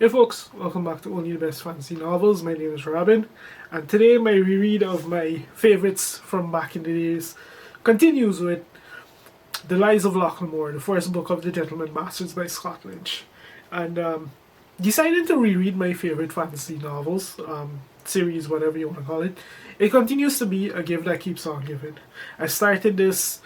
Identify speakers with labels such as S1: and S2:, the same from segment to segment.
S1: Hey folks, welcome back to Only the Best Fantasy Novels. My name is Robin, and today my reread of my favourites from back in the days continues with The Lies of Locke Lamora, the first book of The Gentleman Bastards by Scott Lynch. And decided to reread my favourite fantasy novels, series, whatever you want to call it. It continues to be a gift that keeps on giving. I started this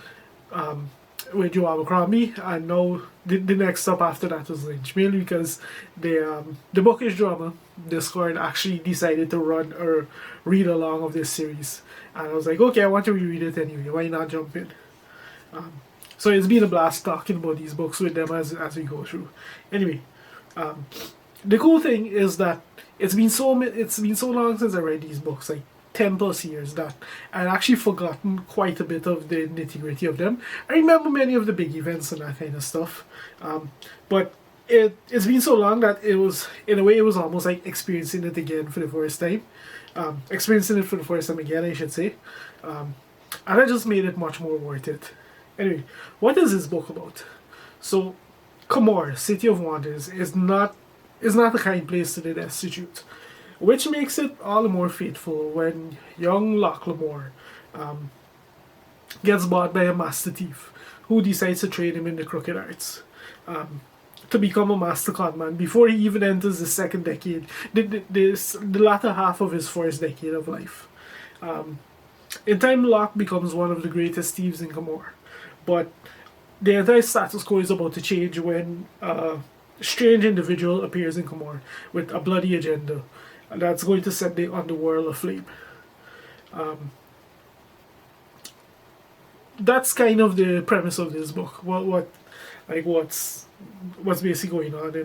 S1: with Joe Abercrombie, and now the next stop after that was Lynch, mainly because the bookish drama Discord actually decided to run or read along of this series, and I was like, okay, I want to reread it anyway, why not jump in. So it's been a blast talking about these books with them as we go through. Anyway, the cool thing is that it's been so long since I read these books, like 10 plus years, that I'd actually forgotten quite a bit of the nitty gritty of them. I remember many of the big events and that kind of stuff, but it's been so long that it was, in a way, it was almost like experiencing it again for the first time. Experiencing it for the first time again, I should say. And that just made it much more worth it. Anyway, what is this book about? So, Comore, City of Wonders, is not a kind place to the destitute, which makes it all the more fateful when young Locke Lamora gets bought by a master thief who decides to train him in the crooked arts to become a master conman before he even enters the second decade, the latter half of his first decade of life. In time, Locke becomes one of the greatest thieves in Comore, but the entire status quo is about to change when a strange individual appears in Comore with a bloody agenda that's going to set the underworld aflame. That's kind of the premise of this book. What's basically going on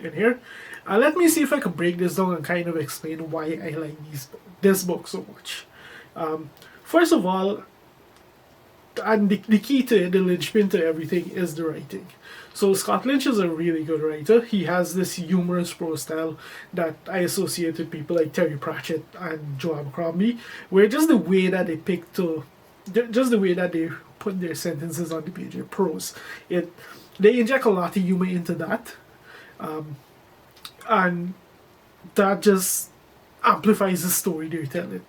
S1: in here. Let me see if I can break this down and kind of explain why I like this book so much. First of all, and the key to the linchpin to everything is the writing. So Scott Lynch is a really good writer. He has this humorous prose style that I associate with people like Terry Pratchett and Joe Abercrombie, where just the way that they just the way that they put their sentences on the page, their prose, they inject a lot of humor into that, and that just amplifies the story they're telling.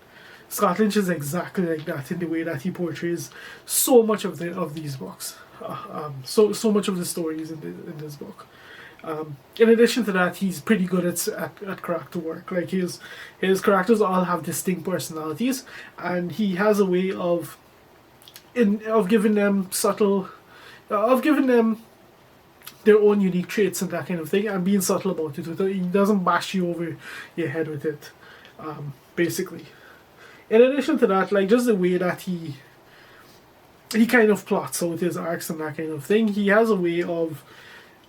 S1: Scott Lynch is exactly like that in the way that he portrays so much of these books, so much of the stories in this book. In addition to that, he's pretty good at character work. Like his characters all have distinct personalities, and he has a way of giving them their own unique traits and that kind of thing, and being subtle about it. He doesn't bash you over your head with it, basically. In addition to that, like just the way that he kind of plots out his arcs and that kind of thing, he has a way of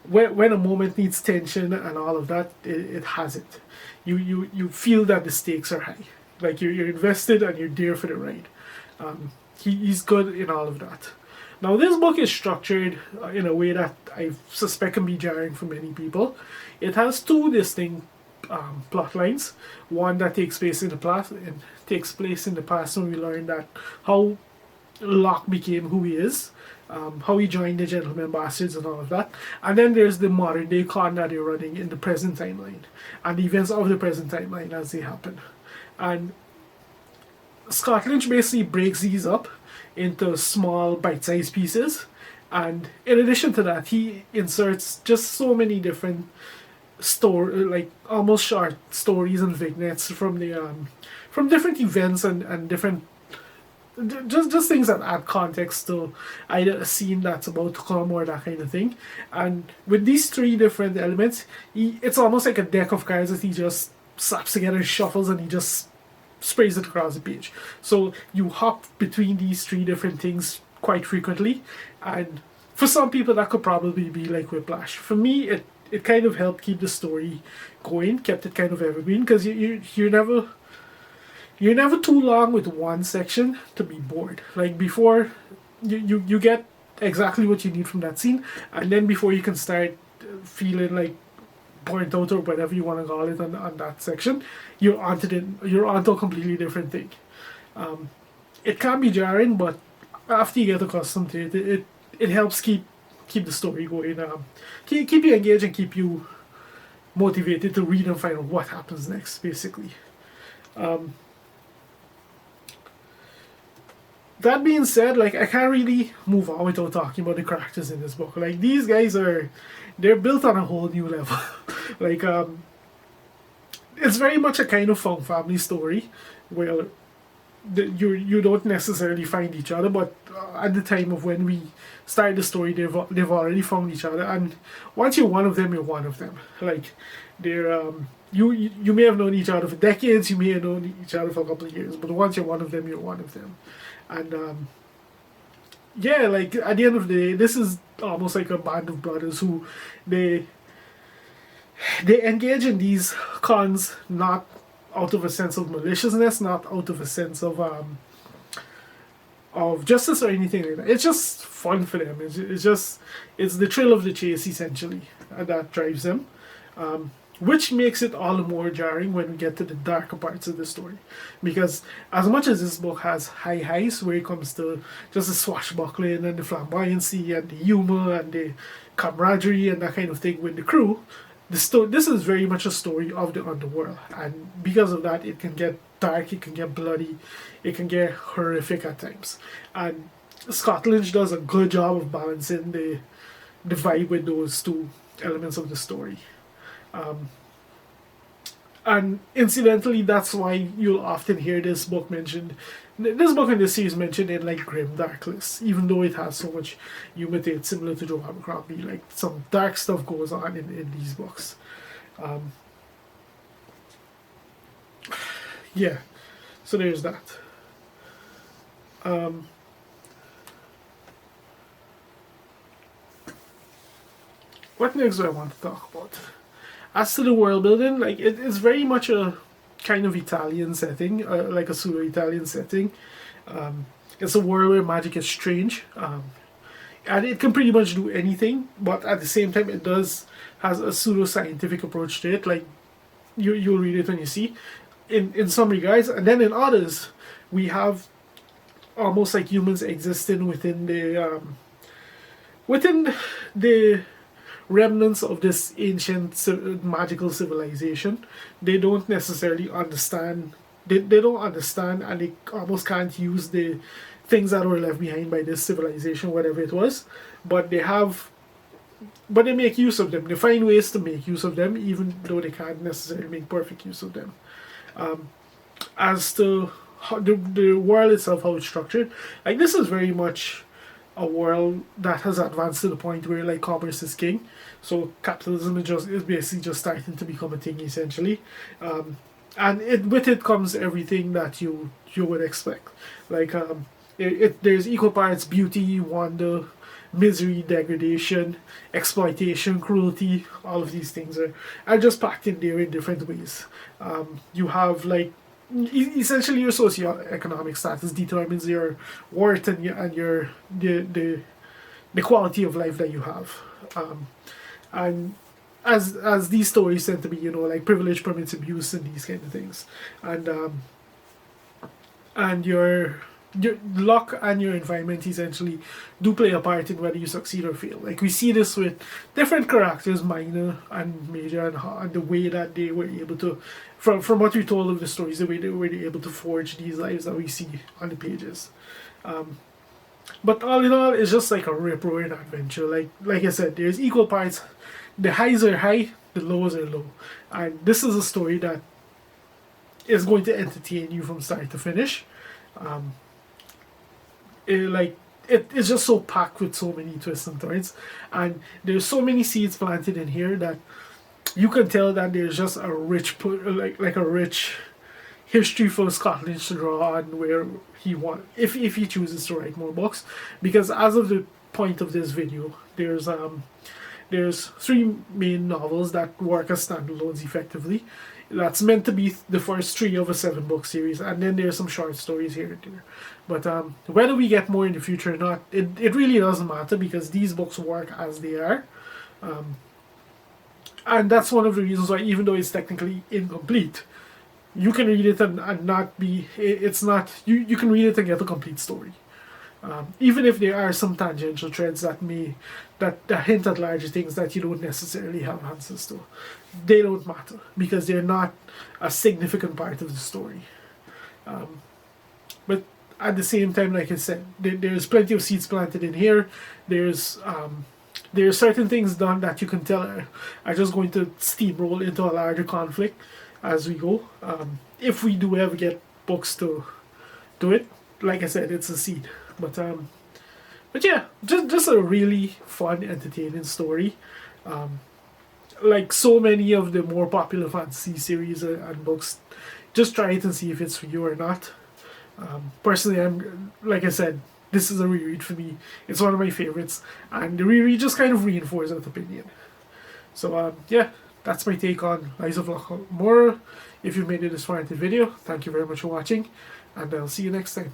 S1: when a moment needs tension and all of that, it has it. You feel that the stakes are high, like you're invested and you're there for the ride. He's good in all of that. Now this book is structured in a way that I suspect can be jarring for many people. It has two distinct plot lines. One that takes place in the past when we learn that how Locke became who he is, how he joined the Gentleman Bastards and all of that. And then there's the modern day con that they're running in the present timeline, and the events of the present timeline as they happen. And Scott Lynch basically breaks these up into small bite-sized pieces, and in addition to that, he inserts just so many different like almost short stories and vignettes from different events and different just things that add context to either a scene that's about to come or that kind of thing. And with these three different elements, it's almost like a deck of cards that he just slaps together, shuffles, and he just sprays it across the page. So you hop between these three different things quite frequently, and for some people that could probably be like whiplash. For me, it kind of helped keep the story going, kept it kind of evergreen, because you're never too long with one section to be bored. Like before, you get exactly what you need from that scene, and then before you can start feeling like burnt out or whatever you want to call it on that section, you're onto a completely different thing. It can be jarring, but after you get accustomed to it, it helps keep the story going. Keep you engaged and keep you motivated to read and find out what happens next, basically. That being said, like, I can't really move on without talking about the characters in this book. Like, these guys they're built on a whole new level. Like, it's very much a kind of found family story where you don't necessarily find each other, but at the time of when we start the story, they've already found each other, and once you're one of them, you're one of them. Like, they're you may have known each other for decades, you may have known each other for a couple of years, but once you're one of them, you're one of them. And yeah, like, at the end of the day, this is almost like a band of brothers who they engage in these cons not out of a sense of maliciousness, not out of a sense of justice or anything like that. It's just fun for them. It's the thrill of the chase, essentially, and that drives them. Which makes it all the more jarring when we get to the darker parts of the story. Because as much as this book has high highs where it comes to just the swashbuckling and the flamboyancy and the humor and the camaraderie and that kind of thing with the crew, this is very much a story of the underworld. And because of that, it can get dark, it can get bloody, it can get horrific at times. And Scott Lynch does a good job of balancing the vibe with those two elements of the story. And incidentally, that's why you'll often hear this book mentioned, this book in this series mentioned in like grim dark lists, even though it has so much humor to it, similar to Joe Abercrombie. Like, some dark stuff goes on in these books. Yeah, so there's that. What next do I want to talk about? As to the world building, like, it is very much a kind of Italian setting, like a pseudo-Italian setting. It's a world where magic is strange, and it can pretty much do anything, but at the same time it has a pseudo-scientific approach to it. Like, you'll read it when you see, in some regards, and then in others, we have almost like humans existing within the remnants of this ancient magical civilization. They don't necessarily understand. They don't understand, and they almost can't use the things that were left behind by this civilization, whatever it was. But they make use of them. They find ways to make use of them, even though they can't necessarily make perfect use of them. As to how the world itself, how it's structured, like, this is very much a world that has advanced to the point where, like, commerce is king. So capitalism is basically just starting to become a thing, essentially. And with it comes everything that you would expect. Like, there's equal parts beauty, wonder, misery, degradation, exploitation, cruelty. All of these things are just packed in there in different ways. You have, like, essentially your socioeconomic status determines your worth and the quality of life that you have. And as these stories tend to be, like, privilege permits abuse and these kind of things, and your luck and your environment essentially do play a part in whether you succeed or fail. Like, we see this with different characters, minor and major, and the way that they were able to, from what we told of the stories, the way they were able to forge these lives that we see on the pages. But all in all, it's just like a rip-roaring adventure. Like I said, there's equal parts. The highs are high, the lows are low. And this is a story that is going to entertain you from start to finish. It's just so packed with so many twists and turns. And there's so many seeds planted in here that you can tell that there's just a rich, like a rich history for Scott Lynch to draw on, where he if he chooses to write more books. Because as of the point of this video, there's 3 main novels that work as standalones effectively. That's meant to be the first 3 of a 7-book series, and then there's some short stories here and there. But whether we get more in the future or not, it really doesn't matter, because these books work as they are. And that's one of the reasons why, even though it's technically incomplete, you can read it and not be, it's not, you can read it and get a complete story. Even if there are some tangential threads that hint at larger things that you don't necessarily have answers to, they don't matter because they're not a significant part of the story. But at the same time, like I said, there's plenty of seeds planted in here. There's certain things done that you can tell are just going to steamroll into a larger conflict as we go. If we do ever get books to do it, like I said, it's a seed. But yeah, just a really fun, entertaining story. Like so many of the more popular fantasy series and books, just try it and see if it's for you or not. Personally, like I said, this is a reread for me. It's one of my favorites, and the reread just kind of reinforces that opinion. So yeah, that's my take on Lies of Locke Lamora. If you've made it this far into the video, thank you very much for watching, and I'll see you next time.